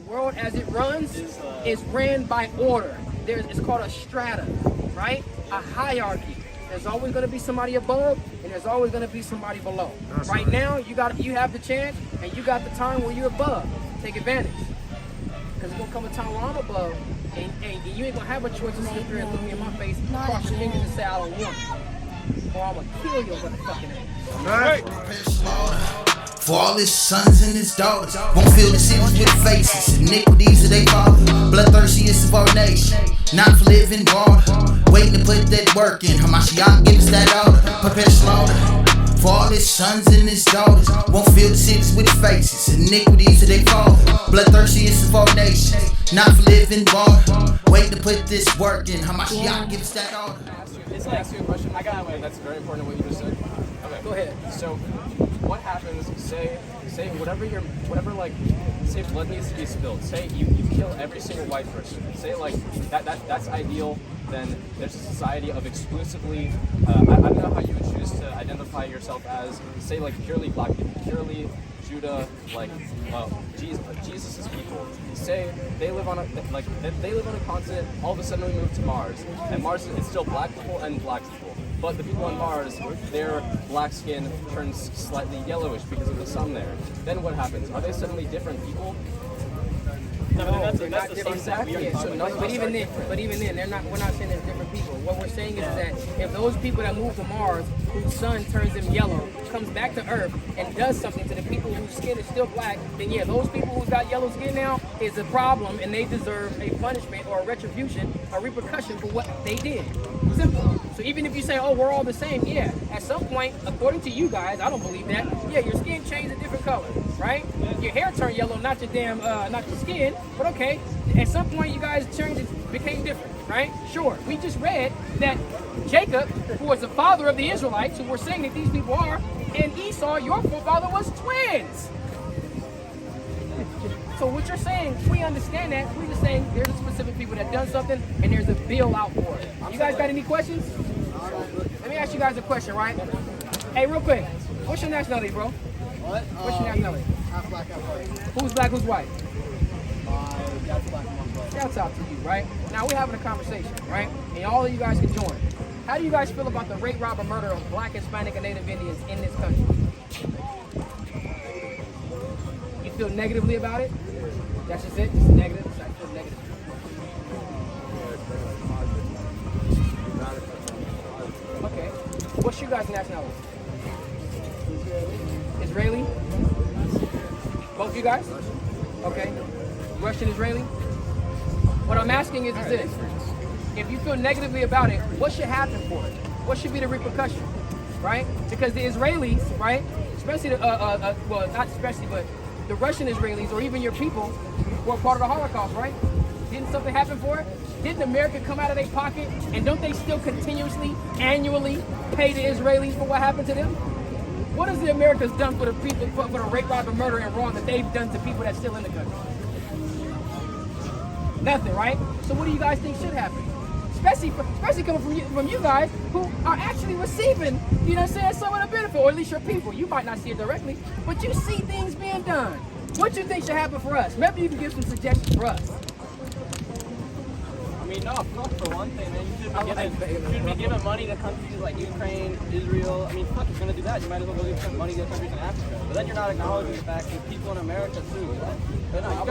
world as it runs is ran by order. It's called a strata, right? A hierarchy. There's always going to be somebody above, and there's always going to be somebody below. Right now, you have the chance, and you got the time where you're above. Take advantage, because it's gonna come a time where I'm above, and you ain't gonna have a choice to sit there and look me in my face, cross your fingers, and say I don't want it, or I'm gonna kill your motherfucking ass. For all his sons and his daughters, won't fill the cities with faces. Iniquities of they father, bloodthirsty is subordination. Not for living water, waiting to put that work in. Hamashiach give us that order, prepare slaughter. For all his sons and his daughters, won't fill the cities with faces. Iniquities of they father, bloodthirsty is subordination. Not for living water, waiting to put this work in. Hamashiach give us that order. Can I ask you a question? I got one that's very important to what you just said. Okay, go ahead. So, what happens? Say say blood needs to be spilled. Say you kill every single white person. Say like that's ideal. Then there's a society of exclusively. I don't know how you would choose to identify yourself as. Say like purely black people, purely Judah, like Jesus's people. Say they live on a continent. All of a sudden we move to Mars, and Mars is still black people and black people. But the people on Mars, their black skin turns slightly yellowish because of the sun there. Then what happens? Are they suddenly different people? No, they're not different. Exactly. But even then, we're not saying they're different people. What we're saying is that if those people that move to Mars, whose sun turns them yellow, comes back to Earth and does something to the people whose skin is still black, then yeah, those people who've got yellow skin now is a problem, and they deserve a punishment or a retribution, a repercussion for what they did. Simple. So even if you say, oh, we're all the same, yeah, at some point, according to you guys, I don't believe that, yeah, your skin changed a different color, right? Your hair turned yellow, not your damn, not your skin, but okay, at some point you guys changed, it became different, right? Sure, we just read that Jacob, who was the father of the Israelites, who we're saying that these people are, and Esau, your forefather, was twins. So what you're saying, we understand that. We're just saying there's a specific people that done something, and there's a bill out for it. You guys got any questions? Let me ask you guys a question, right? Hey, real quick, what's your nationality, bro? What? What's your nationality? Half black, half white. Who's black, who's white? Dad's black, mom's white. Shouts out to you, right? Now we're having a conversation, right? And all of you guys can join. How do you guys feel about the rape, robber, murder of black, Hispanic, and Native Indians in this country? You feel negatively about it? That's just it? It's negative? I feel negative. Okay. What's your guys' nationality? Israeli? Both of you guys? Okay. Russian, Israeli? What I'm asking is this. If you feel negatively about it, what should happen for it? What should be the repercussion, right? Because the Israelis, right, especially the, well, not especially, but the Russian Israelis or even your people were part of the Holocaust, right? Didn't something happen for it? Didn't America come out of their pocket? And don't they still continuously, annually pay the Israelis for what happened to them? What has the Americas done for the people, for the rape, robbery, murder, and wrong that they've done to people that's still in the country? Nothing, right? So what do you guys think should happen? Especially coming from you guys who are actually receiving, you know what I'm saying, some of the benefit, or at least your people. You might not see it directly, but you see things being done. What do you think should happen for us? Maybe you can give some suggestions for us. I mean, no, fuck for one thing, man. You should be giving money to countries like Ukraine, Israel. I mean, fuck, if you're gonna do that, you might as well go give some money to countries in Africa. But then you're not acknowledging the fact that people in America too. But no,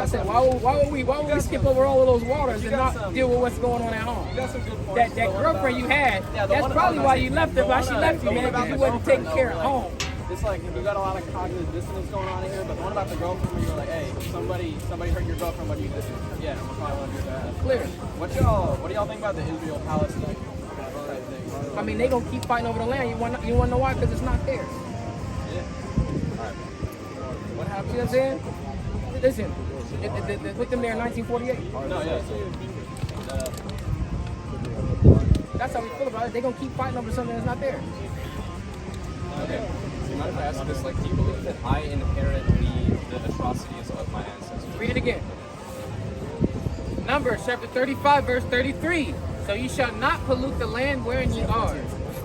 why would we skip over all of those waters and not deal with what's going on at home? You got some good points. That girlfriend you had, that's probably why you left her. Why she left you, man, because you wasn't taking care of home. It's like you got a lot of cognitive dissonance going on here, but the one about the girlfriend where you're like, hey, somebody hurt your girlfriend, what do you do? Yeah, I'm probably gonna do that. Clear. What do y'all think about the Israel-Palestine type thing? I mean, they gonna keep fighting over the land. You wanna know why? Because it's not theirs. Yeah. Alright. What happened? See what I'm saying? Listen, they put them there in 1948. No, yeah. That's how we feel about it. They gonna keep fighting over something that's not theirs. Okay. Do you mind if I ask this? Like, do you believe that I inherit the atrocities of my ancestors? Read it again. Numbers chapter 35, verse 33. So you shall not pollute the land wherein ye are.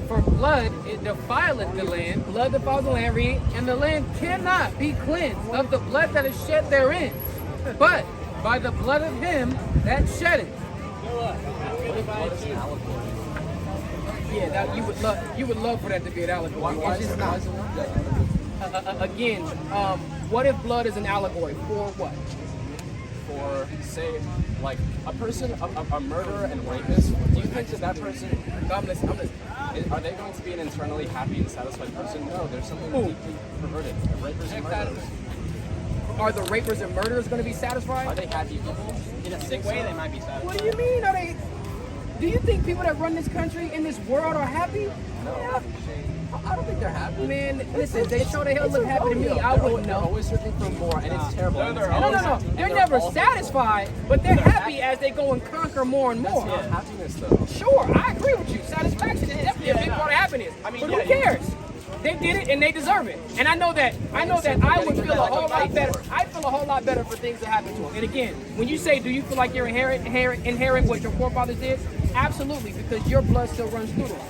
For blood it defileth the land. Blood defiles the land, read. And the land cannot be cleansed of the blood that is shed therein. But by the blood of him that shed it. What if blood is an allegory? Yeah, that you would love for that to be an allegory. Why It's is just it not. Again, what if blood is an allegory for what? For, say, like a person, a murderer and rapist, do you think that person, I'm listening. are they going to be an internally happy and satisfied person? No, there's something deeply perverted. Rapers and murderers. Are the rapers and murderers going to be Are satisfied? they happy people? In a sick way, they might be satisfied. What do you mean? Are they? Do you think people that run this country in this world are happy? No. I don't think they're happy. Man, listen, they show the hell look happy to me. I wouldn't They're know. always searching for more, and it's terrible. No. They're never satisfied, but they're happy as they go and conquer more and more. That's not happiness, though. Sure, I agree with you. Satisfaction is definitely a big part of happiness. But who cares? They did it and they deserve it. And I know that I would feel a whole lot better. I feel a whole lot better for things that happen to them. And again, when you say, do you feel like you're inherit what your forefathers did? Absolutely, because your blood still runs through them.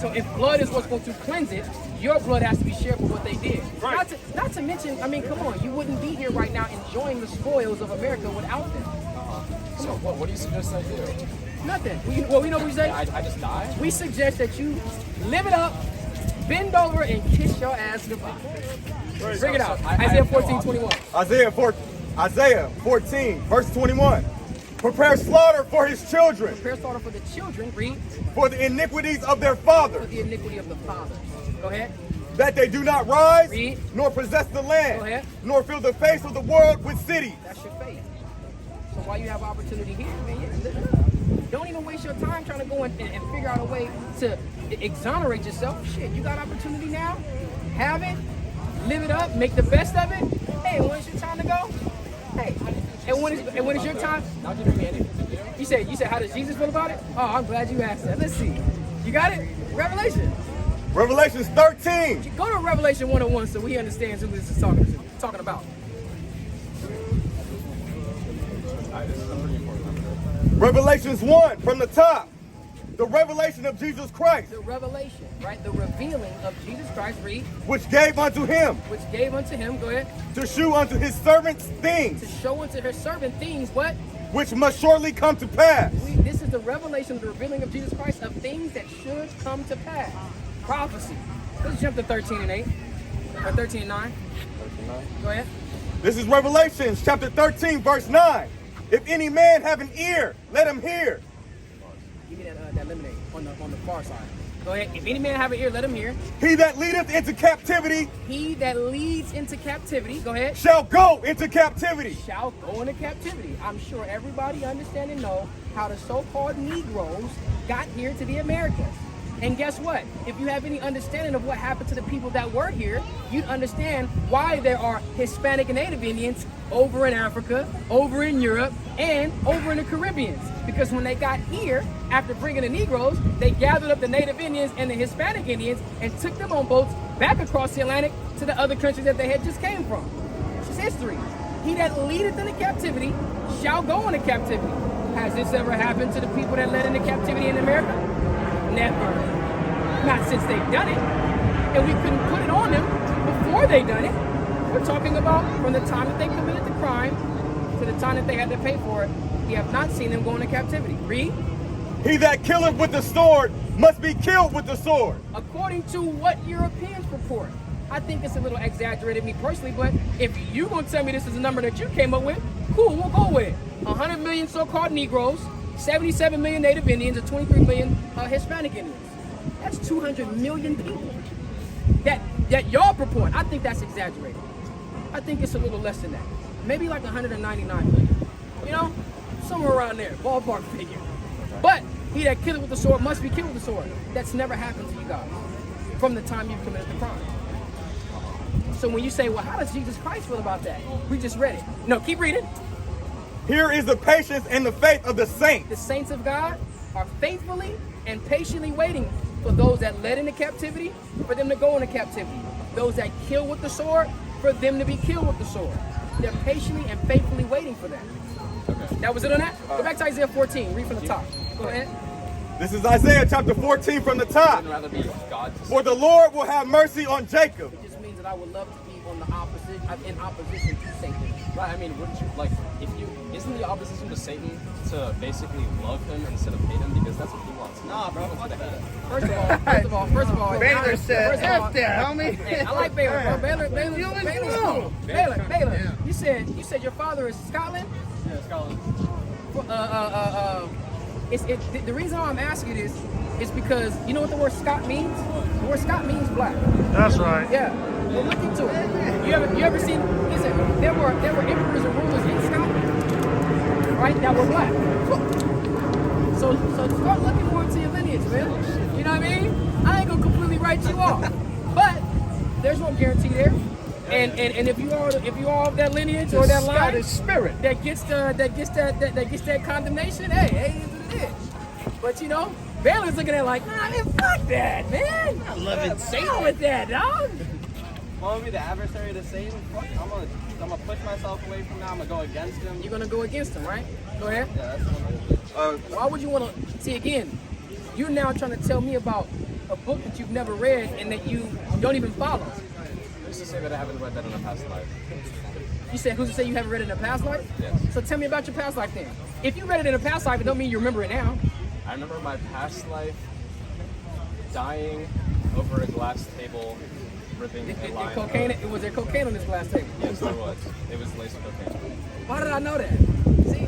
So if blood is what's going to cleanse it, your blood has to be shared for what they did. Right. Not to mention, I mean, come on, you wouldn't be here right now enjoying the spoils of America without them. So what do you suggest I do? Nothing. We know what we say? I just die? We suggest that you live it up, bend over, and kiss your ass goodbye. Bring it out. Isaiah 14:21. Isaiah 14, verse 21. Prepare slaughter for his children, Prepare slaughter for the children, read, for the iniquities of their for fathers, the iniquity of the fathers. Go ahead. that they do not rise, Read. nor possess the Go land, ahead. nor fill the face of the world with cities. That's your faith. So while you have opportunity here, man, yeah, live it up. Don't even waste your time trying to go and figure out a way to exonerate yourself. Shit, you got opportunity now. Have it. Live it up. Make the best of it. Hey, when it's your time to go? Hey. And when it's your time? Not giving me anything to do. You said how does Jesus feel about it? Oh, I'm glad you asked that. Let's see. You got it? Revelation. Revelations 13. Go to Revelation 101 so he understands who this is talking about. This is a pretty important number. Revelations 1 from the top. The revelation of Jesus Christ, The revelation, right? The revealing of Jesus Christ, read, which gave unto him which gave unto him, go ahead, to shew unto his servants to things show unto her servant things, what? which must shortly come to pass. This is the revelation, the revealing of Jesus Christ of things that should come to pass. Prophecy. Let's jump to 13 and 8. Or 13 and 9. Go ahead. This is Revelations chapter 13, verse 9. If any man have an ear, let him hear. Give me that lemonade on the far side. Go ahead. If any man have an ear, let him hear. He that leadeth into captivity He that leads into captivity, go ahead, shall go into captivity. shall go into captivity. I'm sure everybody understand and know how the so-called Negroes got here to the Americas. And guess what? If you have any understanding of what happened to the people that were here, you'd understand why there are Hispanic and Native Indians over in Africa, over in Europe, and over in the Caribbeans. Because when they got here, after bringing the Negroes, they gathered up the Native Indians and the Hispanic Indians and took them on boats back across the Atlantic to the other countries that they had just came from. It's just history. He that leadeth into captivity shall go into captivity. Has this ever happened to the people that led into captivity in America? Never. Not since they've done it. And we couldn't put it on them before they done it. We're talking about from the time that they committed the crime to the time that they had to pay for it. We have not seen them go into captivity. Read. He that killeth with the sword must be killed with the sword. According to what Europeans report. I think it's a little exaggerated, me personally, but if you're going to tell me this is a number that you came up with, cool, we'll go with it. 100 million so-called Negroes, 77 million Native Indians, and 23 million Hispanic Indians. That's 200 million people that y'all purport. I think that's exaggerated. I think it's a little less than that. Maybe like 199 million. You know, somewhere around there, ballpark figure. But he that killeth with the sword must be killed with the sword. That's never happened to you guys from the time you've committed the crime. So when you say, well, how does Jesus Christ feel about that? We just read it. No, keep reading. Here is the patience and the faith of the saints. The saints of God are faithfully and patiently waiting for those that led into captivity, for them to go into captivity. Those that kill with the sword, for them to be killed with the sword. They're patiently and faithfully waiting for that. Okay. That was it on that? Go back to Isaiah 14. Read from the top. Go ahead. This is Isaiah chapter 14 from the top. I'd rather be God to For the Lord will have mercy on Jacob. It just means that I would love to be on the opposite, in opposition to Satan. Right, I mean, wouldn't you, like, if you, isn't the opposition to Satan to basically love him instead of hate him because that's what he wants. Nah, bro. Fuck that. First of all, Baylor said, F that, homie. Hey, I like Baylor, bro. Baylor's cool. Baylor. You said your father is Scotland? Yeah, Scotland. The reason why I'm asking you this is because you know what the word Scot means? The word Scot means black. That's right. Yeah. Well, look into it. You ever seen? Listen, there were emperors and rulers in Scotland, right? That were black. So start looking more into your lineage, man. You know what I mean? I ain't gonna completely write you off, but there's no guarantee there. And if you are of that lineage or that line, Scottish spirit that gets that condemnation, hey, it's what it is. But you know, Baylor's looking at it like, nah, man, fuck that, man. I love it. Satan with that, dog. Want to be the adversary to Satan? Fuck, I'm gonna push myself away from that. I'm gonna go against him. You're gonna go against him, right? Go ahead. Yeah, that's what I'm gonna do. Why would you want to see again? You're now trying to tell me about a book that you've never read and that you don't even follow. Who's to say that I haven't read that in a past life? You said who's to say you haven't read it in a past life? Yes. So tell me about your past life then. If you read it in a past life, it don't mean you remember it now. I remember my past life dying over a glass table, ripping a line. Was there cocaine on this glass table? Yes, there was. It was laced with cocaine. Why did I know that? See,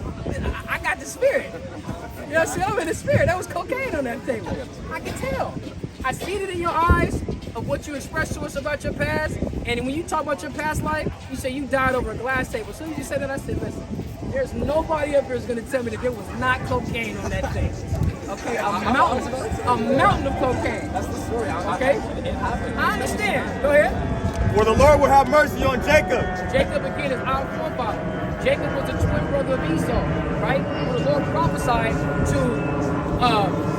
I got the spirit. You know what I'm saying? I'm in the spirit. That was cocaine on that table. I can tell. I see it in your eyes of what you express to us about your past. And when you talk about your past life, you say you died over a glass table. As soon as you said that, I said, listen, there's nobody up here who's going to tell me that there was not cocaine on that thing. Okay, a mountain of cocaine. That's the story. Okay? It happened. I understand. Go ahead. For the Lord will have mercy on Jacob. Jacob, again, is our forefather. Jacob was a twin brother of Esau, right? Who the Lord prophesied to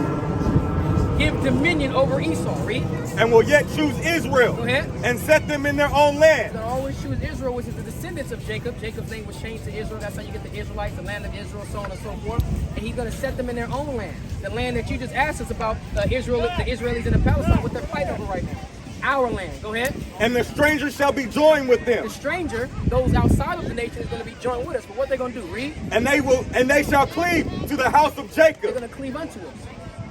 give dominion over Esau, read. And will yet choose Israel. Go ahead. And set them in their own land. They'll always choose Israel, which is the descendants of Jacob. Jacob's name was changed to Israel. That's how you get the Israelites, the land of Israel, so on and so forth. And he's going to set them in their own land. The land that you just asked us about, Israel, the Israelis in the Palestine, what they're fighting over right now. Our land. Go ahead. And the stranger shall be joined with them. The stranger, those outside of the nation, is going to be joined with us. But what they're going to do, read. And they shall cleave to the house of Jacob. They're going to cleave unto us.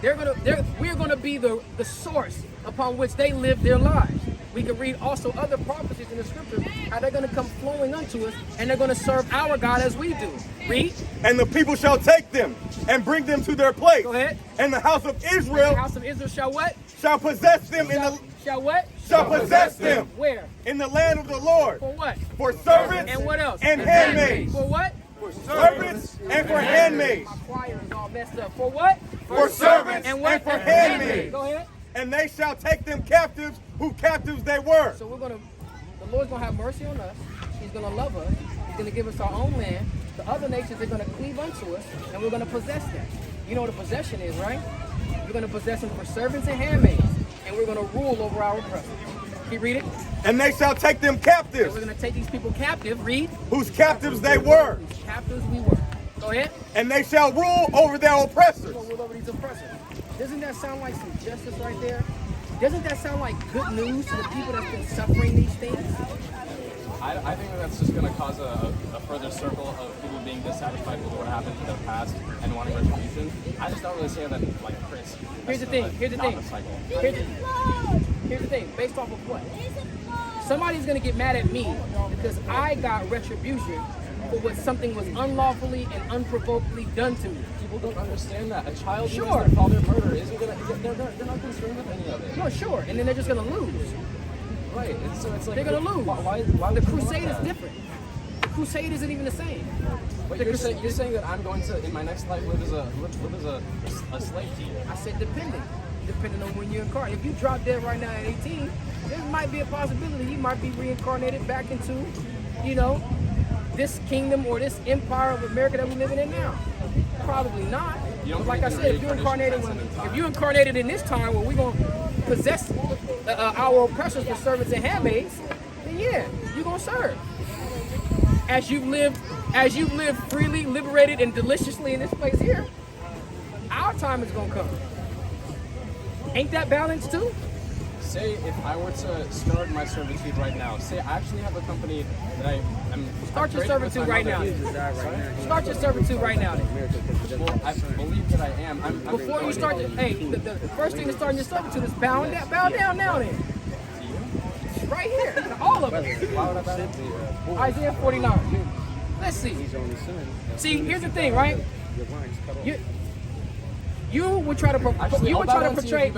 We're going to be the source upon which they live their lives. We can read also other prophecies in the scriptures how they're going to come flowing unto us and they're going to serve our God as we do. Read. And the people shall take them and bring them to their place. Go ahead. And the house of Israel. The house of Israel shall what? Shall possess them Shall what? Shall possess them. Where? In the land of the Lord. For what? For servants. And what else? And handmaids. For what? For servants and for handmaids. My choir is all messed up. For what? For servants and what? And for handmaids. Go ahead. And they shall take them captives, who captives they were. So the Lord's gonna have mercy on us. He's gonna love us. He's gonna give us our own land. The other nations are gonna cleave unto us, and we're gonna possess them. You know what a possession is, right? We're gonna possess them for servants and handmaids, and we're gonna rule over our oppressors. Keep reading. And they shall take them And captives, we're gonna take these people captive. Read. whose captives they were. Whose captives we were. Go ahead. And they shall rule over their oppressors. We're gonna rule over these oppressors. Doesn't that sound like some justice right there? Doesn't that sound like good news to the people that's been suffering these things? I think that's just going to cause a further circle of people being dissatisfied with what happened in their past and wanting retribution. I just don't really see that like Chris. Here's the thing. Here's the thing. Based off of what? Somebody's gonna get mad at me because I got retribution for what something was unlawfully and unprovokedly done to me. People don't understand that. A child who Sure. is their father murder isn't gonna. They're not concerned with any of it. No, sure. And then they're just gonna lose. Right. So it's like They're gonna lose. Why The would you want crusade is that? different. The crusade isn't even the same. But you're saying that I'm going to in my next life live as a slave to you. I said depending on when you're incarnated. If you drop dead right now at 18, there might be a possibility you might be reincarnated back into, this kingdom or this empire of America that we're living in now. Probably not. But like I said, if you're incarnated in this time where we're gonna possess our oppressors for servants and handmaids, then yeah, you're gonna serve. As you've lived freely, liberated, and deliciously in this place here, our time is gonna come. Ain't that balanced too? say if I were to start my servitude right now, say I actually have a company that I am. Start your servitude right now. Start your servitude right now. Well, I believe that I am. Before you start, the first thing to start your servitude is bow down now then. Right here, all of it. Why would I bow down to you? Isaiah 49. Let's see. See, here's the thing, right? You would try to portray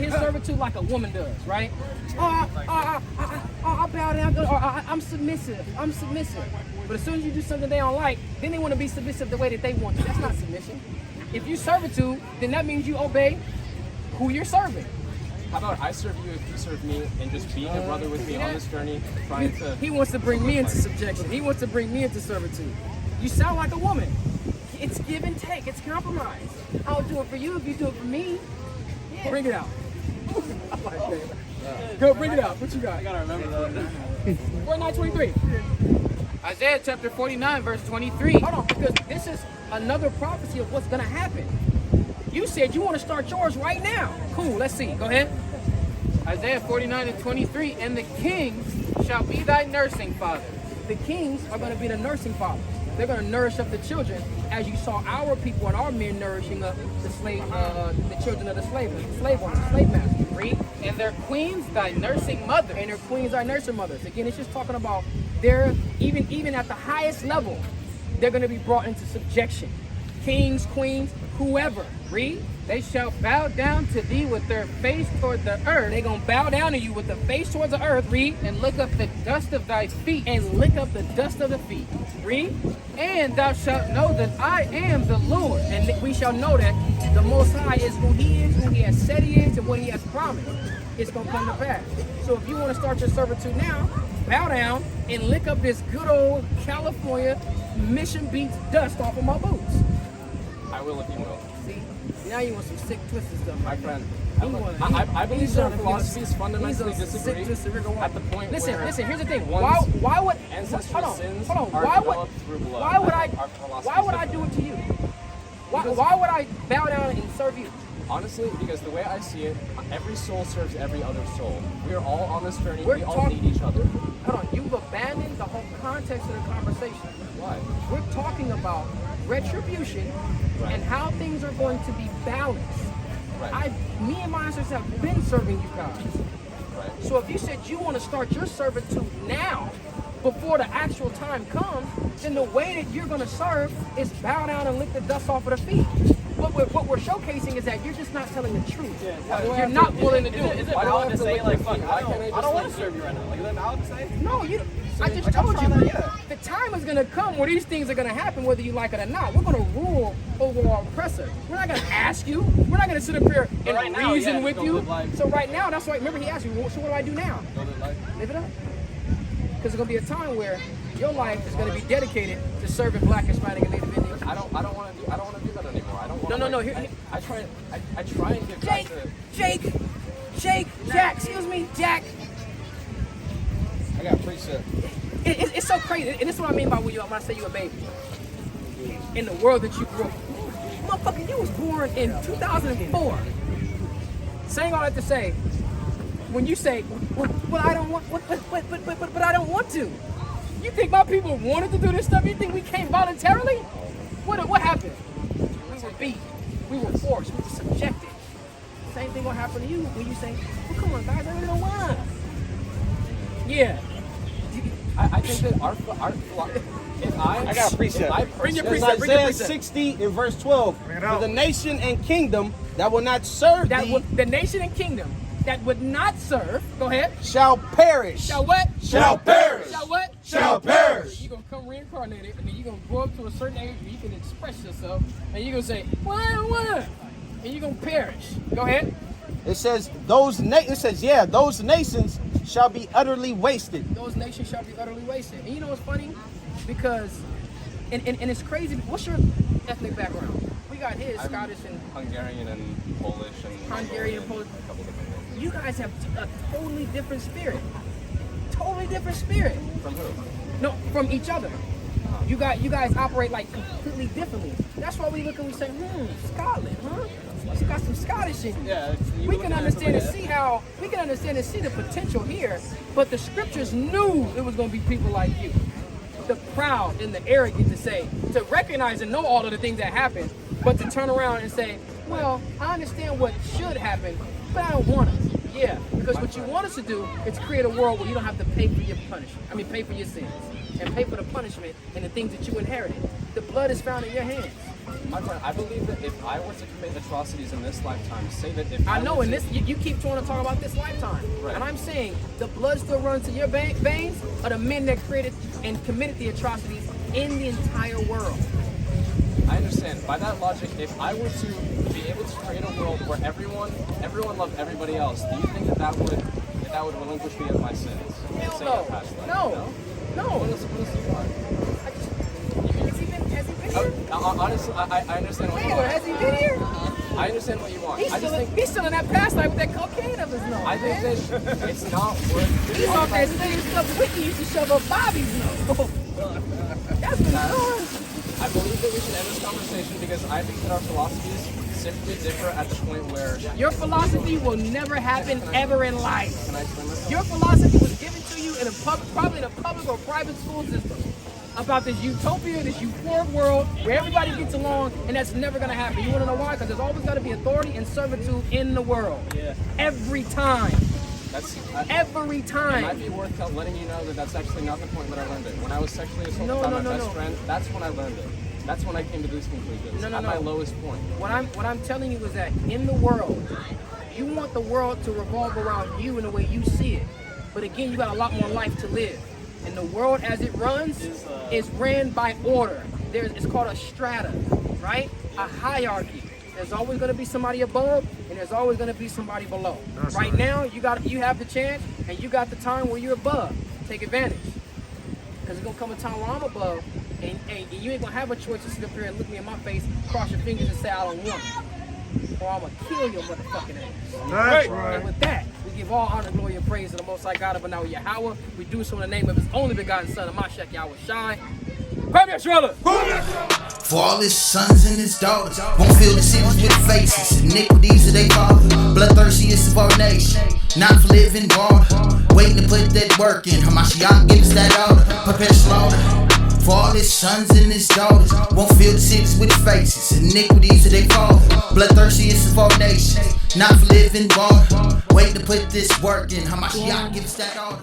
his servitude like a woman does, right? I'll bow down. I'm submissive. But as soon as you do something they don't like, then they want to be submissive the way that they want to. That's not submission. If you servitude, then that means you obey who you're serving. How about I serve you if you serve me, and just being a brother with me on this journey, trying to... He wants to bring me into subjection. He wants to bring me into servitude. You sound like a woman. It's give and take. It's compromise. I'll do it for you if you do it for me. Yeah. Bring it out. Go, bring it out. What you got? I gotta remember that. 49:23. Isaiah chapter 49, verse 23. Hold on, because this is another prophecy of what's going to happen. You said you want to start yours right now. Cool, let's see. Go ahead. Isaiah 49 and 23. And the kings shall be thy nursing father. The kings are going to be the nursing father. They're going to nourish up the children, as you saw our people and our men nourishing up the children of the slave owners, the slave masters. Read. And their queens thy nursing mother. And their queens are nursing mothers. Again, it's just talking about they're even at the highest level, they're going to be brought into subjection. Kings, queens, whoever. Read. They shall bow down to thee with their face toward the earth. They're going to bow down to you with the face towards the earth. Read. And lick up the dust of thy feet. And lick up the dust of the feet. Read. And thou shalt know that I am the Lord. And we shall know that the Most High is who He is, who He has said He is, and what He has promised. It's going to come to pass. So if you want to start your servitude now, bow down and lick up this good old California Mission Beats dust off of my boots. I will if you will. See? Now you want some sick, twisted stuff. My friend, I believe certain philosophies fundamentally disagree at the point listen, where... Listen, here's the thing. Why would ancestral sins hold on. are developed through blood. Why would I do it to you? Why would I bow down and serve you? Honestly, because the way I see it, every soul serves every other soul. We are all on this journey. We all need each other. Hold on. You've abandoned the whole context of the conversation. Why? We're talking about retribution and how things are going to be balanced. Right. Me and my ancestors have been serving you guys. Right. So if you said you want to start your servitude now, before the actual time comes, then the way that you're going to serve is bow down and lick the dust off of the feet. What we're showcasing is that you're just not telling the truth. You're not willing to do it. Is it valid to say, like, fuck, I don't want to serve you right now? Like, is that valid to say? No, I just told you. The time is going to come where these things are going to happen, whether you like it or not. We're going to rule over our oppressor. We're not going to ask you. We're not going to sit up here and reason with you. So right now, that's why, remember he asked you, so what do I do now? Live it up. Because there's going to be a time where your life is going to be dedicated to serving Black, Hispanic, and Native Indians. I don't want to do that anymore. I don't want No. I try and give back to... Jack, excuse me, Jack. I got precept. It's so crazy, and this is what I mean by when I say you a baby. In the world that you grew up, motherfucker, you was born in 2004. Saying all that to say, when you say, well I don't want, but I don't want to. You think my people wanted to do this stuff? You think we came voluntarily? What happened? We were beat. We were forced. We were subjected. Same thing will happen to you when you say, well, come on, guys, I really don't want. Yeah. I think that our I got a precept. Bring your That's precept. Bring your Isaiah precept. 60 in verse 12. For the nation and kingdom that will not serve thee The nation and kingdom that would not serve, go ahead, shall perish. shall what? Shall perish. Shall what? Shall perish. You're going to come reincarnated, and then you're going to grow up to a certain age where you can express yourself, and you're going to say, well, I don't want it. And you're going to perish. Go ahead. It says those nations shall be utterly wasted. Those nations shall be utterly wasted. And you know what's funny? Because, and it's crazy. What's your ethnic background? We got his, Scottish and Hungarian and Polish and Hungarian and Polish. a couple different things. You guys have a totally different spirit. Totally different spirit. From who? No, from each other. You guys operate like completely differently. That's why we look and we say, Scotland, huh? She got some Scottish in you. Yeah, you We look can at it understand and like see how we can understand and see the potential here, but the scriptures knew it was going to be people like you, the proud and the arrogant to recognize and know all of the things that happen, but to turn around and say, well, I understand what should happen, but I don't want it. Yeah, because what you want us to do is create a world where you don't have to pay for your punishment. Pay for your sins and pay for the punishment and the things that you inherited. The blood is found in your hands. My friend, I believe that if I were to commit atrocities in this lifetime, say that if I know, were and to, this you keep trying to talk about this lifetime, Right. and I'm saying the blood still runs to your veins of the men that created and committed the atrocities in the entire world. I understand. By that logic, if I were to be able to create a world where everyone loved everybody else, do you think that would relinquish me of my sins? Hell Say no. in past life? No. What is the why? Has he been here? Honestly, I understand what you Taylor, want. has he been here? I understand what you want. He's I just think still in that past life with that cocaine up his nose. I think man. that it's not worth. He's out there saying stuff Wiki used to shove up Bobby's nose. That's what he's doing. I believe that we should end this conversation because I think that our philosophies simply differ at the point where. Your philosophy will never happen ever in life. Can I explain myself? Your philosophy was given to you in a probably in a public or private school system about this utopia, this euphoric world where everybody gets along, and that's never going to happen. You want to know why? Because there's always got to be authority and servitude in the world. Yeah. Every time. Every It time. might be worth letting you know that that's actually not the point that I learned it. When I was sexually assaulted by my best friend, that's when I learned it. That's when I came to these conclusions. At my lowest point. What I'm telling you is that in the world, you want the world to revolve around you in the way you see it. But again, you got a lot more life to live. And the world as it runs is ran by order. It's called a strata, right? A hierarchy. There's always going to be somebody above, and there's always going to be somebody below. Right now, you have the chance, and you got the time where you're above. Take advantage, because it's going to come a time where I'm above, and you ain't going to have a choice to sit up here and look me in my face, cross your fingers, and say I don't want it, or I'm going to kill your motherfucking ass. That's right. And with that, we give all honor, glory, and praise to the Most High God of Anahu Yahweh. We do so in the name of His only begotten Son, Amashek Yahweh Shai. Grab your stroller. For all his sons and his daughters won't fill the cities with faces. Iniquities of their father, bloodthirstiest of our nation. Not for living water, waiting to put that work in. Hamashiach gives that order, prepare slaughter. For all his sons and his daughters won't fill the cities with faces. Iniquities of their father, bloodthirstiest of our nation. Not for living water, waiting to put this work in. Hamashiach gives that order.